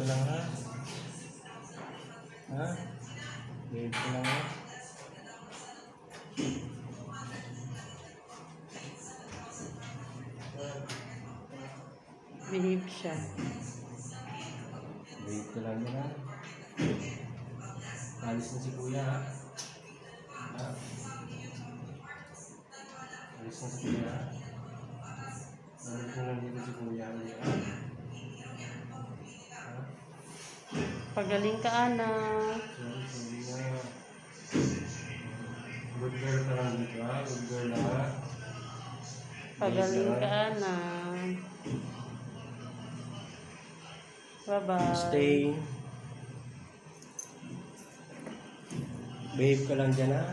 lang ha. Ha? Behave ka lang ha. Behave siya. Behave ka lang ha. Alis na si kuya ha. Ha? Alis na si kuya ha. Alis na lang dito si kuya ha. Pagaling ka, anak. Sorry na. Good girl ka lang dito ha. Good girl na ha. Pagaling ka, anak. Bye-bye. Stay. Behave ka lang dyan ha.